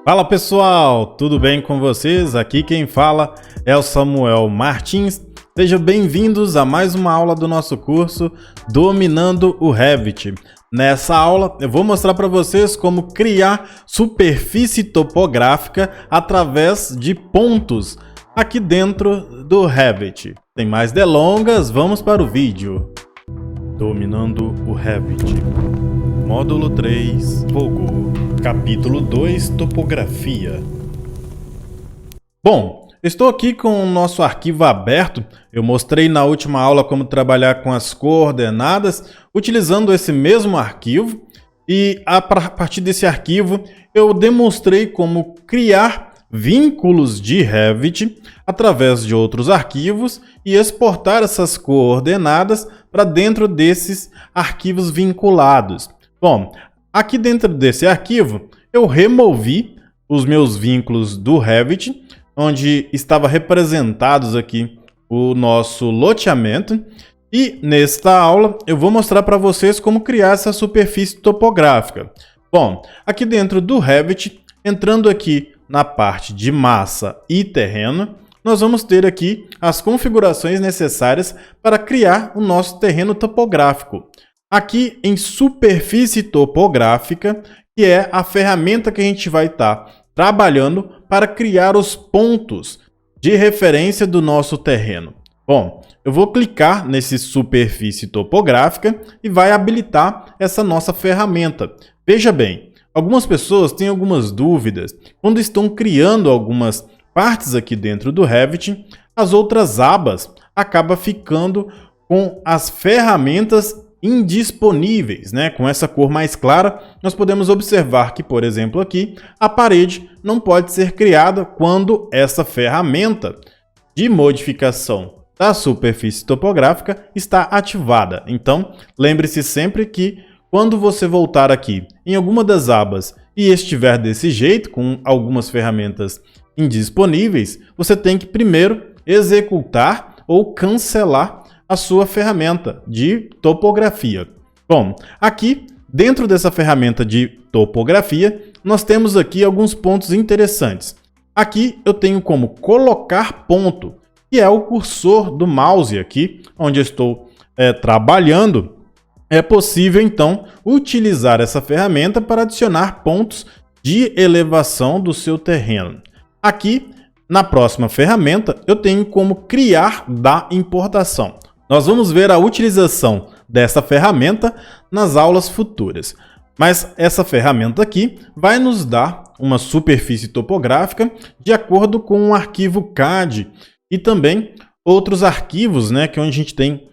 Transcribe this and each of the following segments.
Fala pessoal, tudo bem com vocês? Aqui quem fala é o Samuel Martins. Sejam bem-vindos a mais uma aula do nosso curso Dominando o Revit. Nessa aula eu vou mostrar para vocês como criar superfície topográfica através de pontos aqui dentro do Revit. Sem mais delongas, vamos para o vídeo. Dominando o Revit. Módulo 3, Fogo. Capítulo 2, Topografia. Bom, estou aqui com o nosso arquivo aberto. Eu mostrei na última aula como trabalhar com as coordenadas utilizando esse mesmo arquivo. E a partir desse arquivo eu demonstrei como criar vínculos de Revit através de outros arquivos e exportar essas coordenadas para dentro desses arquivos vinculados. Bom, aqui dentro desse arquivo, eu removi os meus vínculos do Revit, onde estava representados aqui o nosso loteamento. E nesta aula, eu vou mostrar para vocês como criar essa superfície topográfica. Bom, aqui dentro do Revit, entrando aqui na parte de massa e terreno, nós vamos ter aqui as configurações necessárias para criar o nosso terreno topográfico. Aqui em superfície topográfica, que é a ferramenta que a gente vai estar trabalhando para criar os pontos de referência do nosso terreno. Bom, eu vou clicar nesse superfície topográfica e vai habilitar essa nossa ferramenta. Veja bem, algumas pessoas têm algumas dúvidas quando estão criando algumas partes aqui dentro do Revit, as outras abas acabam ficando com as ferramentas indisponíveis, né? Com essa cor mais clara, nós podemos observar que, por exemplo, aqui, a parede não pode ser criada quando essa ferramenta de modificação da superfície topográfica está ativada. Então, lembre-se sempre que quando você voltar aqui em alguma das abas e estiver desse jeito, com algumas ferramentas indisponíveis, você tem que primeiro executar ou cancelar a sua ferramenta de topografia. Bom, aqui dentro dessa ferramenta de topografia, nós temos aqui alguns pontos interessantes. Aqui eu tenho como colocar ponto, que é o cursor do mouse aqui, onde eu estou trabalhando. É possível então utilizar essa ferramenta para adicionar pontos de elevação do seu terreno. Aqui na próxima ferramenta eu tenho como criar da importação. Nós vamos ver a utilização dessa ferramenta nas aulas futuras. Mas essa ferramenta aqui vai nos dar uma superfície topográfica de acordo com um arquivo CAD e também outros arquivos, né, que é onde a gente tem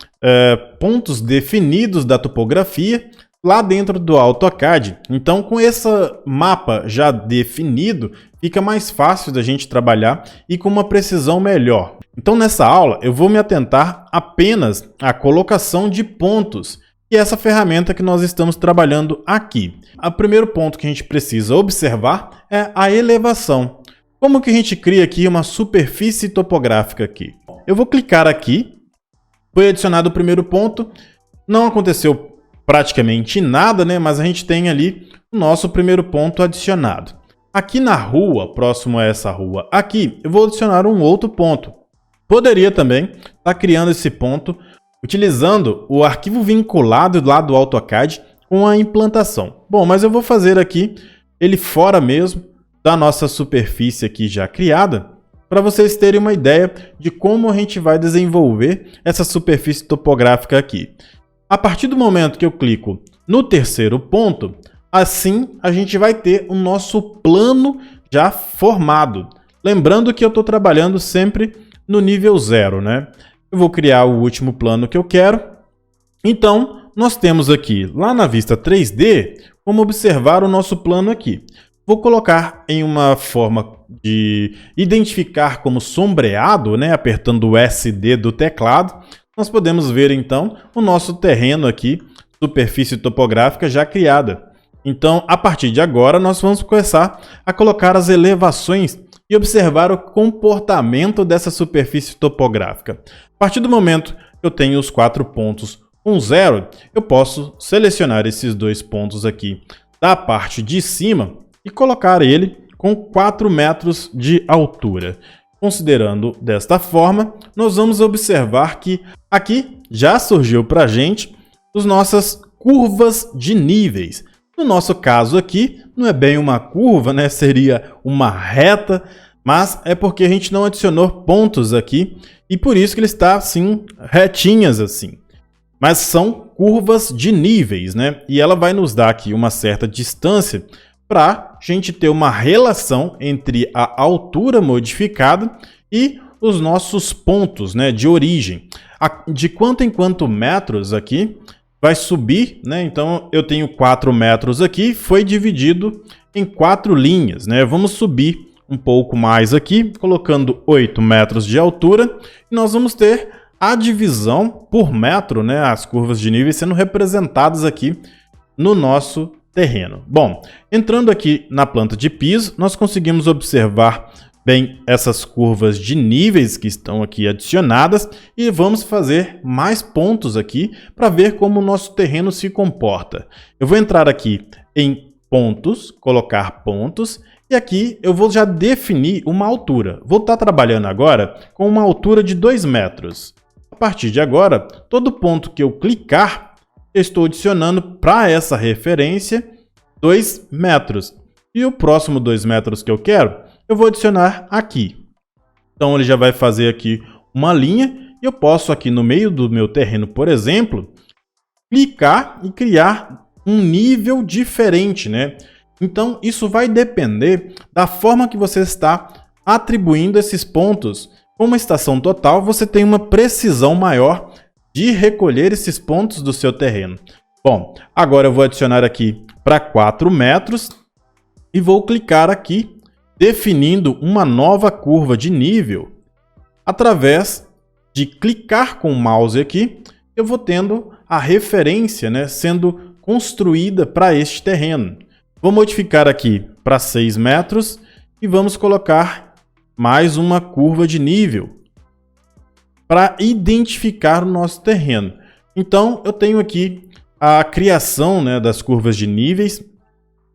pontos definidos da topografia lá dentro do AutoCAD. Então, com esse mapa já definido, fica mais fácil da gente trabalhar e com uma precisão melhor. Então, nessa aula, eu vou me atentar apenas à colocação de pontos, que é essa ferramenta que nós estamos trabalhando aqui. O primeiro ponto que a gente precisa observar é a elevação. Como que a gente cria aqui uma superfície topográfica aqui? Eu vou clicar aqui, foi adicionado o primeiro ponto, não aconteceu praticamente nada, né? Mas a gente tem ali o nosso primeiro ponto adicionado. Aqui na rua, próximo a essa rua aqui, eu vou adicionar um outro ponto. Poderia também estar criando esse ponto utilizando o arquivo vinculado lá do AutoCAD com a implantação. Bom, mas eu vou fazer aqui ele fora mesmo da nossa superfície aqui já criada, para vocês terem uma ideia de como a gente vai desenvolver essa superfície topográfica aqui. A partir do momento que eu clico no terceiro ponto, assim a gente vai ter o nosso plano já formado. Lembrando que eu estou trabalhando sempre no nível 0, né? Eu vou criar o último plano que eu quero. Então, nós temos aqui, lá na vista 3D, como observar o nosso plano aqui. Vou colocar em uma forma de identificar como sombreado, né? Apertando o SD do teclado. Nós podemos ver, então, o nosso terreno aqui, superfície topográfica já criada. Então, a partir de agora, nós vamos começar a colocar as elevações e observar o comportamento dessa superfície topográfica. A partir do momento que eu tenho os 4 pontos com 0, eu posso selecionar esses 2 pontos aqui da parte de cima e colocar ele com 4 metros de altura. Considerando desta forma, nós vamos observar que aqui já surgiu para a gente as nossas curvas de níveis. No nosso caso aqui, não é bem uma curva, né? Seria uma reta, mas é porque a gente não adicionou pontos aqui e por isso que ele está assim, retinhas assim. Mas são curvas de níveis, né? E ela vai nos dar aqui uma certa distância para a gente ter uma relação entre a altura modificada e os nossos pontos, né, de origem. De quanto em quanto metros aqui vai subir, né? Então eu tenho 4 metros aqui, foi dividido em 4 linhas, né? Vamos subir um pouco mais aqui, colocando 8 metros de altura, e nós vamos ter a divisão por metro, né? As curvas de níveis sendo representadas aqui no nosso terreno. Bom, entrando aqui na planta de piso, nós conseguimos observar bem essas curvas de níveis que estão aqui adicionadas e vamos fazer mais pontos aqui para ver como o nosso terreno se comporta. Eu vou entrar aqui em pontos, colocar pontos, e aqui eu vou já definir uma altura. Vou estar trabalhando agora com uma altura de 2 metros. A partir de agora, todo ponto que eu clicar, eu estou adicionando para essa referência 2 metros. E o próximo 2 metros que eu quero, eu vou adicionar aqui. Então ele já vai fazer aqui uma linha e eu posso aqui no meio do meu terreno, por exemplo, clicar e criar um nível diferente, né? Então isso vai depender da forma que você está atribuindo esses pontos. Com uma estação total, você tem uma precisão maior de recolher esses pontos do seu terreno. Bom, agora eu vou adicionar aqui para 4 metros e vou clicar aqui, definindo uma nova curva de nível. Através de clicar com o mouse aqui, eu vou tendo a referência, né, sendo construída para este terreno. Vou modificar aqui para 6 metros e vamos colocar mais uma curva de nível para identificar o nosso terreno. Então, eu tenho aqui a criação, né, das curvas de níveis.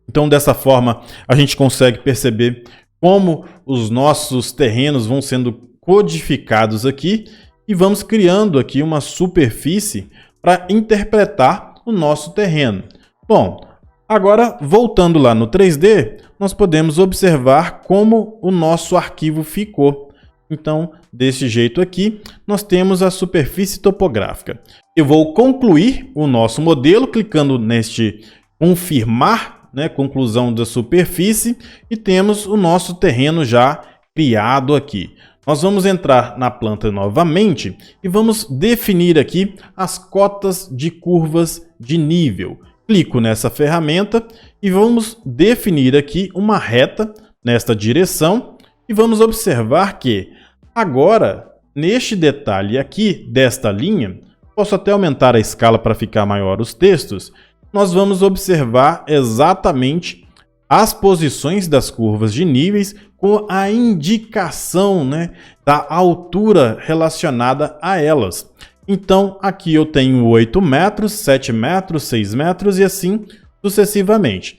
Então, dessa forma, a gente consegue perceber como os nossos terrenos vão sendo codificados aqui e vamos criando aqui uma superfície para interpretar o nosso terreno. Bom, agora, voltando lá no 3D, nós podemos observar como o nosso arquivo ficou. Então, desse jeito aqui, nós temos a superfície topográfica. Eu vou concluir o nosso modelo, clicando neste confirmar, né, conclusão da superfície, e temos o nosso terreno já criado aqui. Nós vamos entrar na planta novamente e vamos definir aqui as cotas de curvas de nível. Clico nessa ferramenta e vamos definir aqui uma reta nesta direção e vamos observar que agora, neste detalhe aqui desta linha, posso até aumentar a escala para ficar maior os textos, nós vamos observar exatamente as posições das curvas de níveis com a indicação, né, da altura relacionada a elas. Então, aqui eu tenho 8 metros, 7 metros, 6 metros e assim sucessivamente.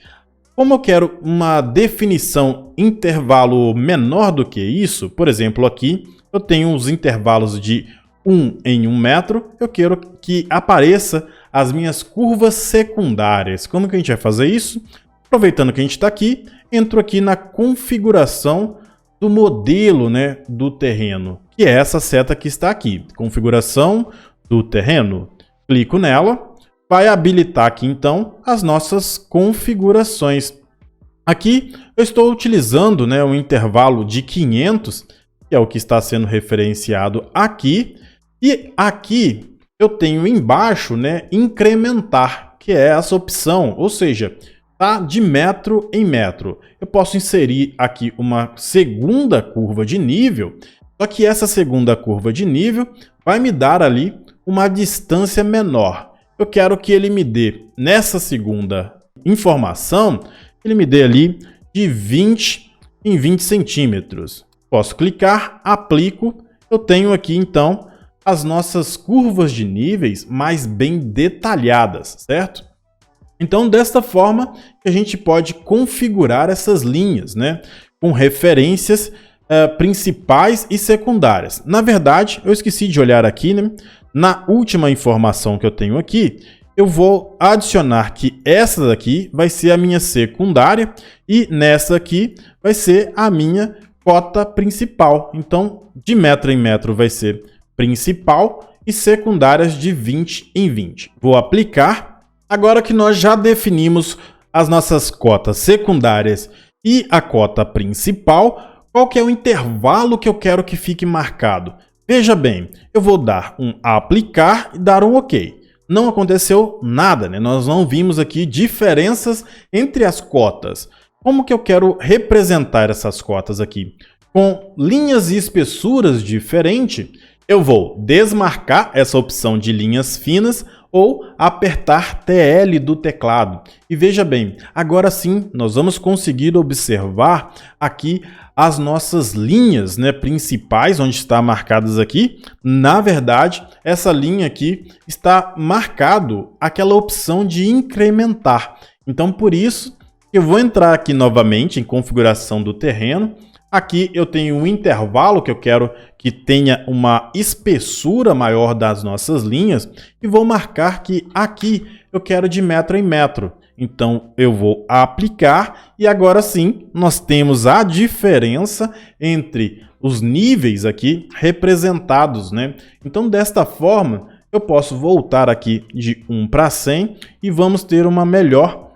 Como eu quero uma definição intervalo menor do que isso, por exemplo, aqui eu tenho os intervalos de 1 em 1 metro, eu quero que apareça as minhas curvas secundárias. Como que a gente vai fazer isso? Aproveitando que a gente está aqui, entro aqui na configuração do modelo, né, do terreno, que é essa seta que está aqui, configuração do terreno. Clico nela, vai habilitar aqui então as nossas configurações. Aqui eu estou utilizando, né, um intervalo de 500, que é o que está sendo referenciado aqui, e aqui eu tenho embaixo, né, incrementar, que é essa opção, ou seja, tá de metro em metro. Eu posso inserir aqui uma segunda curva de nível, só que essa segunda curva de nível vai me dar ali uma distância menor. Eu quero que ele me dê, nessa segunda informação, ele me dê ali de 20 em 20 centímetros. Posso clicar, aplico, eu tenho aqui então as nossas curvas de níveis mais bem detalhadas, certo? Então, desta forma, a gente pode configurar essas linhas, né, com referências principais e secundárias. Na verdade, eu esqueci de olhar aqui, né, na última informação que eu tenho aqui, eu vou adicionar que essa daqui vai ser a minha secundária e nessa aqui vai ser a minha cota principal. Então, de metro em metro vai ser principal e secundárias de 20 em 20. Vou aplicar. Agora que nós já definimos as nossas cotas secundárias e a cota principal, qual que é o intervalo que eu quero que fique marcado? Veja bem, eu vou dar um aplicar e dar um OK. Não aconteceu nada, né? Nós não vimos aqui diferenças entre as cotas. Como que eu quero representar essas cotas aqui? Com linhas e espessuras diferentes, eu vou desmarcar essa opção de linhas finas ou apertar TL do teclado. E veja bem, agora sim nós vamos conseguir observar aqui as nossas linhas, né, principais, onde está marcadas aqui. Na verdade, essa linha aqui está marcado aquela opção de incrementar. Então, por isso, eu vou entrar aqui novamente em configuração do terreno. Aqui eu tenho um intervalo que eu quero que tenha uma espessura maior das nossas linhas e vou marcar que aqui eu quero de metro em metro. Então eu vou aplicar e agora sim nós temos a diferença entre os níveis aqui representados, né? Então desta forma eu posso voltar aqui de 1 para 100 e vamos ter uma melhor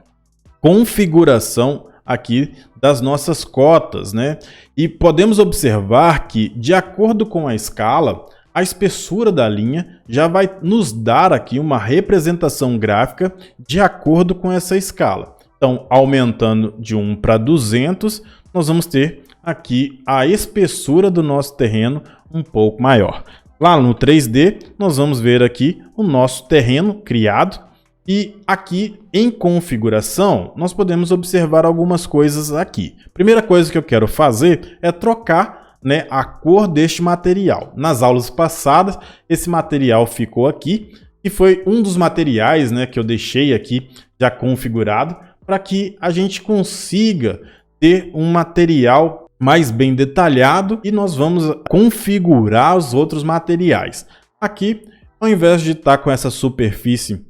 configuração aqui das nossas cotas, né? E podemos observar que, de acordo com a escala, a espessura da linha já vai nos dar aqui uma representação gráfica de acordo com essa escala. Então, aumentando de 1 para 200, nós vamos ter aqui a espessura do nosso terreno um pouco maior. Lá no 3D, nós vamos ver aqui o nosso terreno criado. E aqui em configuração, nós podemos observar algumas coisas aqui. Primeira coisa que eu quero fazer é trocar, né, a cor deste material. Nas aulas passadas, esse material ficou aqui e foi um dos materiais, né, que eu deixei aqui já configurado para que a gente consiga ter um material mais bem detalhado e nós vamos configurar os outros materiais. Aqui, ao invés de estar com essa superfície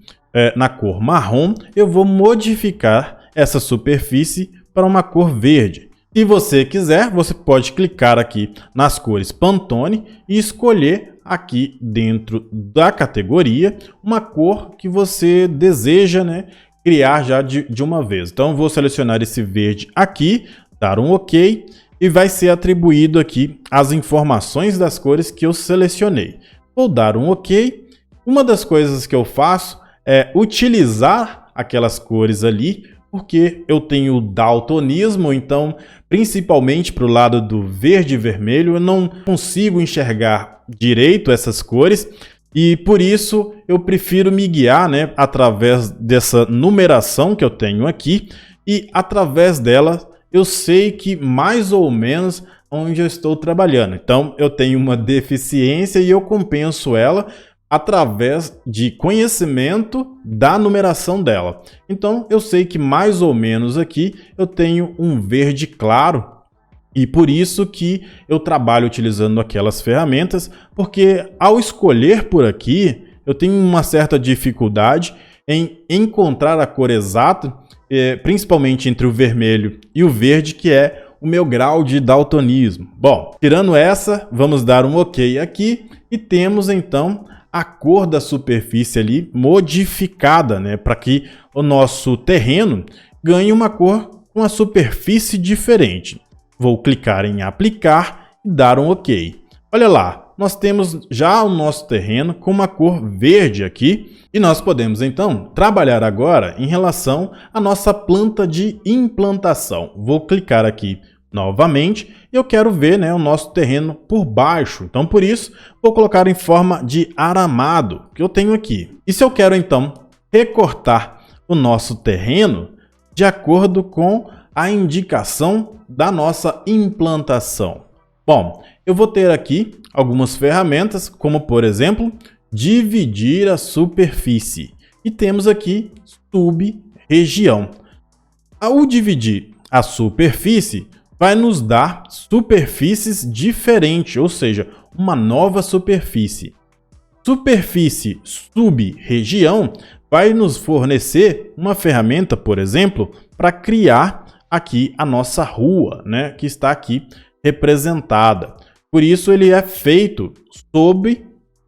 na cor marrom, eu vou modificar essa superfície para uma cor verde. Se você quiser, você pode clicar aqui nas cores Pantone e escolher aqui dentro da categoria uma cor que você deseja, né, criar já de uma vez. Então, vou selecionar esse verde aqui, dar um OK e vai ser atribuído aqui as informações das cores que eu selecionei. Vou dar um OK. Uma das coisas que eu faço é utilizar aquelas cores ali, porque eu tenho daltonismo, então, principalmente para o lado do verde e vermelho, eu não consigo enxergar direito essas cores e, por isso, eu prefiro me guiar, né, através dessa numeração que eu tenho aqui e, através dela, eu sei que mais ou menos onde eu estou trabalhando. Então, eu tenho uma deficiência e eu compenso ela através de conhecimento da numeração dela. Então, eu sei que mais ou menos aqui eu tenho um verde claro e por isso que eu trabalho utilizando aquelas ferramentas, porque ao escolher por aqui, eu tenho uma certa dificuldade em encontrar a cor exata, principalmente entre o vermelho e o verde, que é o meu grau de daltonismo. Bom, tirando essa, vamos dar um OK aqui e temos então a cor da superfície ali modificada, né, para que o nosso terreno ganhe uma cor com a superfície diferente. Vou clicar em aplicar e dar um OK. Olha lá, nós temos já o nosso terreno com uma cor verde aqui e nós podemos então trabalhar agora em relação à nossa planta de implantação. Vou clicar aqui novamente, eu quero ver, né, o nosso terreno por baixo. Então, por isso, vou colocar em forma de aramado, que eu tenho aqui. E se eu quero, então, recortar o nosso terreno de acordo com a indicação da nossa implantação? Bom, eu vou ter aqui algumas ferramentas, como, por exemplo, dividir a superfície. E temos aqui região. Ao dividir a superfície, vai nos dar superfícies diferentes, ou seja, uma nova superfície. Superfície sub-região vai nos fornecer uma ferramenta, por exemplo, para criar aqui a nossa rua, né, que está aqui representada. Por isso ele é feito sobre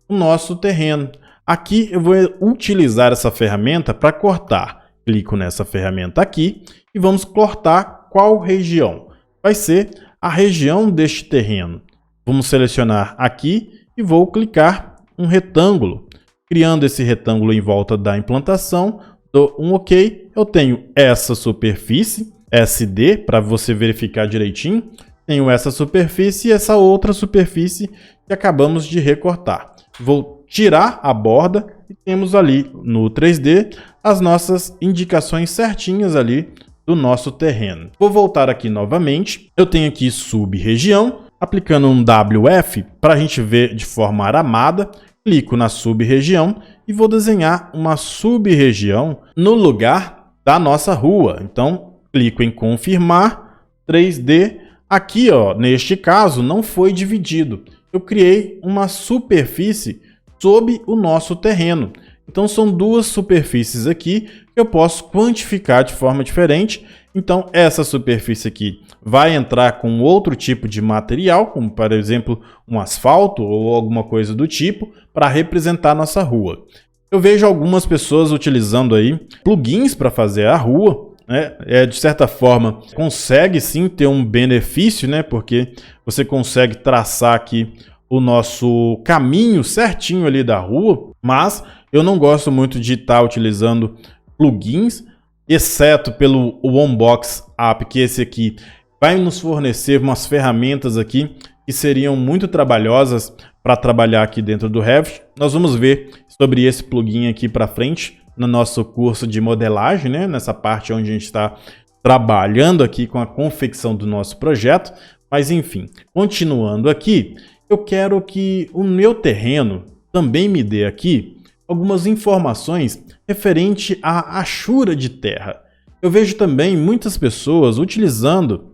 o nosso terreno. Aqui eu vou utilizar essa ferramenta para cortar. Clico nessa ferramenta aqui e vamos cortar qual região? Vai ser a região deste terreno. Vamos selecionar aqui e vou clicar um retângulo. Criando esse retângulo em volta da implantação, dou um OK. Eu tenho essa superfície, SD, para você verificar direitinho. Tenho essa superfície e essa outra superfície que acabamos de recortar. Vou tirar a borda e temos ali no 3D as nossas indicações certinhas ali do nosso terreno. Vou voltar aqui novamente. Eu tenho aqui sub-região, aplicando um WF para a gente ver de forma aramada. Clico na sub-região e vou desenhar uma sub-região no lugar da nossa rua. Então, clico em confirmar 3D. Aqui, ó, neste caso, não foi dividido. Eu criei uma superfície sob o nosso terreno. Então, são duas superfícies aqui que eu posso quantificar de forma diferente. Então, essa superfície aqui vai entrar com outro tipo de material, como, por exemplo, um asfalto ou alguma coisa do tipo, para representar nossa rua. Eu vejo algumas pessoas utilizando aí plugins para fazer a rua, né? De certa forma, consegue sim ter um benefício, né? Porque você consegue traçar aqui o nosso caminho certinho ali da rua, mas eu não gosto muito de estar utilizando plugins, exceto pelo Onebox App, que esse aqui vai nos fornecer umas ferramentas aqui que seriam muito trabalhosas para trabalhar aqui dentro do Revit. Nós vamos ver sobre esse plugin aqui para frente no nosso curso de modelagem, né? Nessa parte onde a gente está trabalhando aqui com a confecção do nosso projeto. Mas enfim, continuando aqui, eu quero que o meu terreno também me dê aqui algumas informações referente à achura de terra. Eu vejo também muitas pessoas utilizando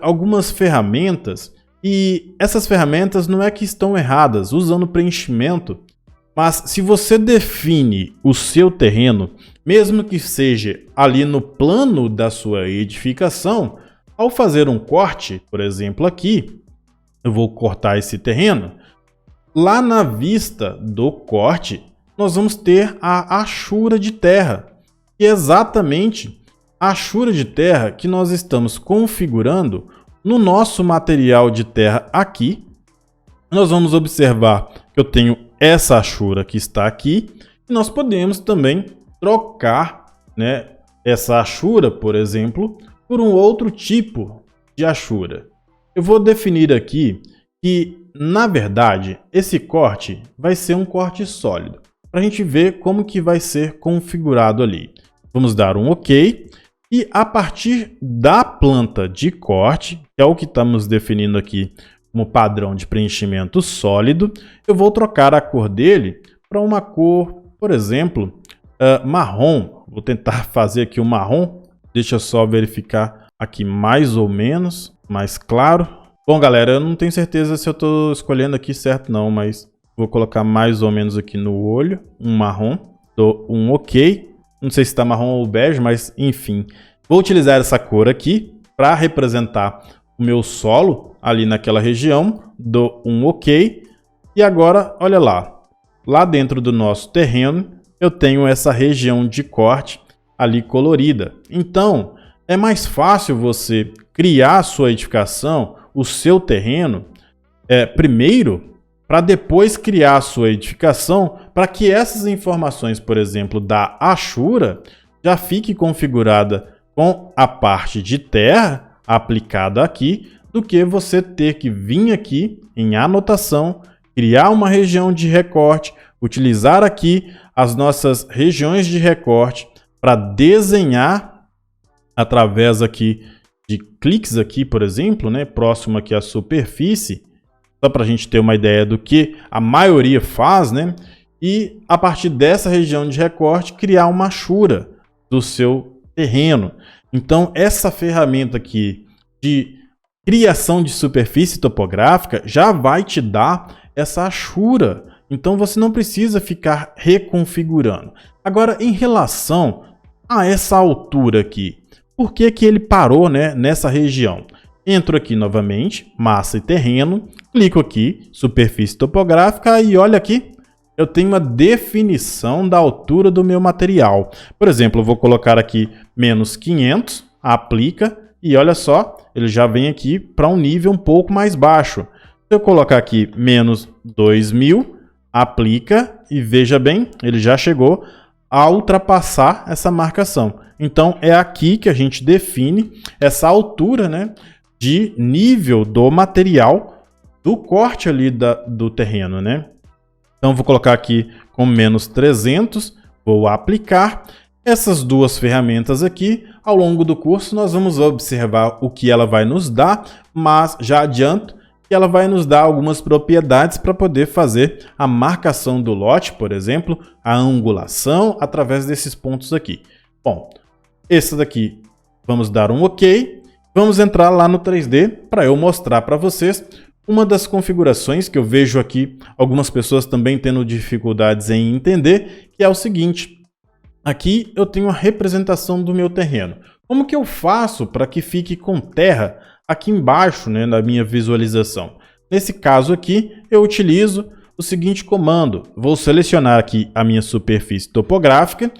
algumas ferramentas, e essas ferramentas não é que estão erradas, usando preenchimento, mas se você define o seu terreno, mesmo que seja ali no plano da sua edificação, ao fazer um corte, por exemplo aqui, eu vou cortar esse terreno, lá na vista do corte, nós vamos ter a achura de terra, que é exatamente a achura de terra que nós estamos configurando no nosso material de terra aqui. Nós vamos observar que eu tenho essa achura que está aqui, e nós podemos também trocar, né, essa achura, por exemplo, por um outro tipo de achura. Eu vou definir aqui que, na verdade, esse corte vai ser um corte sólido, para a gente ver como que vai ser configurado ali. Vamos dar um OK. E a partir da planta de corte, que é o que estamos definindo aqui como padrão de preenchimento sólido, eu vou trocar a cor dele para uma cor, por exemplo, marrom. Vou tentar fazer aqui o marrom. Deixa eu só verificar aqui mais ou menos, mais claro. Bom, galera, eu não tenho certeza se eu estou escolhendo aqui certo não, mas vou colocar mais ou menos aqui no olho, um marrom. Dou um OK. Não sei se está marrom ou bege, mas enfim. Vou utilizar essa cor aqui para representar o meu solo ali naquela região. Dou um OK. E agora, olha lá. Lá dentro do nosso terreno, eu tenho essa região de corte ali colorida. Então, é mais fácil você criar a sua edificação, o seu terreno, primeiro, para depois criar a sua edificação, para que essas informações, por exemplo, da achura, já fique configurada com a parte de terra aplicada aqui, do que você ter que vir aqui em anotação, criar uma região de recorte, utilizar aqui as nossas regiões de recorte para desenhar através aqui de cliques aqui, por exemplo, né, próximo aqui à superfície, só para a gente ter uma ideia do que a maioria faz, né? E a partir dessa região de recorte criar uma achura. do seu terreno. Então, essa ferramenta aqui de criação de superfície topográfica já vai te dar essa achura. Então, você não precisa ficar reconfigurando. Agora, em relação a essa altura aqui, por que que ele parou, né, nessa região? Entro aqui novamente, massa e terreno, clico aqui, superfície topográfica e olha aqui, eu tenho uma definição da altura do meu material. Por exemplo, eu vou colocar aqui menos 500, aplica e olha só, ele já vem aqui para um nível um pouco mais baixo. Se eu colocar aqui menos 2000, aplica e veja bem, ele já chegou a ultrapassar essa marcação. Então é aqui que a gente define essa altura, né, de nível do material do corte ali do terreno, né? Então vou colocar aqui com menos 300, vou aplicar. Essas duas ferramentas aqui, ao longo do curso nós vamos observar o que ela vai nos dar, mas já adianto que ela vai nos dar algumas propriedades para poder fazer a marcação do lote, por exemplo, a angulação através desses pontos aqui. Bom, esse daqui vamos dar um OK. Vamos entrar lá no 3D para eu mostrar para vocês uma das configurações que eu vejo aqui algumas pessoas também tendo dificuldades em entender, que é o seguinte. Aqui eu tenho a representação do meu terreno. Como que eu faço para que fique com terra aqui embaixo, né, na minha visualização? Nesse caso aqui, eu utilizo o seguinte comando. Vou selecionar aqui a minha superfície topográfica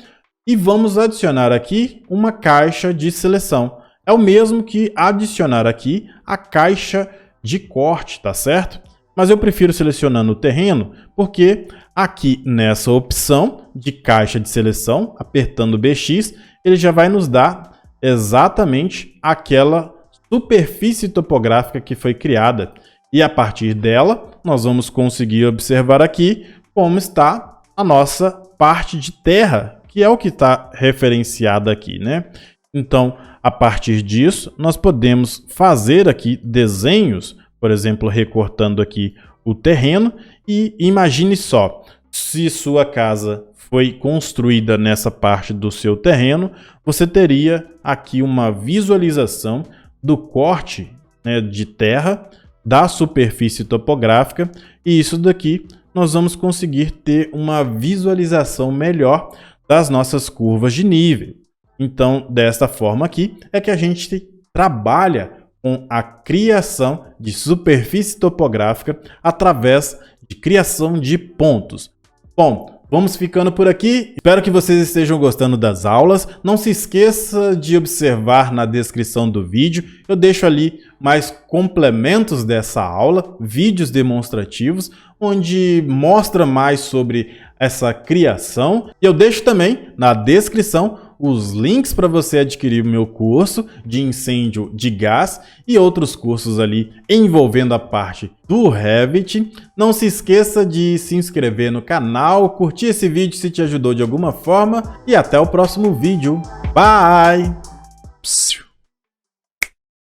e vamos adicionar aqui uma caixa de seleção. É o mesmo que adicionar aqui a caixa de corte, tá certo? Mas eu prefiro selecionando o terreno porque aqui nessa opção de caixa de seleção, apertando BX, ele já vai nos dar exatamente aquela superfície topográfica que foi criada. E a partir dela, nós vamos conseguir observar aqui como está a nossa parte de terra, que é o que está referenciado aqui, né? Então, a partir disso, nós podemos fazer aqui desenhos, por exemplo, recortando aqui o terreno. E imagine só, se sua casa foi construída nessa parte do seu terreno, você teria aqui uma visualização do corte, né, de terra, da superfície topográfica, e isso daqui nós vamos conseguir ter uma visualização melhor das nossas curvas de nível. Então, desta forma aqui é que a gente trabalha com a criação de superfície topográfica através de criação de pontos. Bom, vamos ficando por aqui. Espero que vocês estejam gostando das aulas. Não se esqueça de observar na descrição do vídeo. Eu deixo ali mais complementos dessa aula, vídeos demonstrativos, onde mostra mais sobre essa criação. E eu deixo também na descrição os links para você adquirir o meu curso de incêndio de gás e outros cursos ali envolvendo a parte do Revit. Não se esqueça de se inscrever no canal, curtir esse vídeo se te ajudou de alguma forma e até o próximo vídeo. Bye!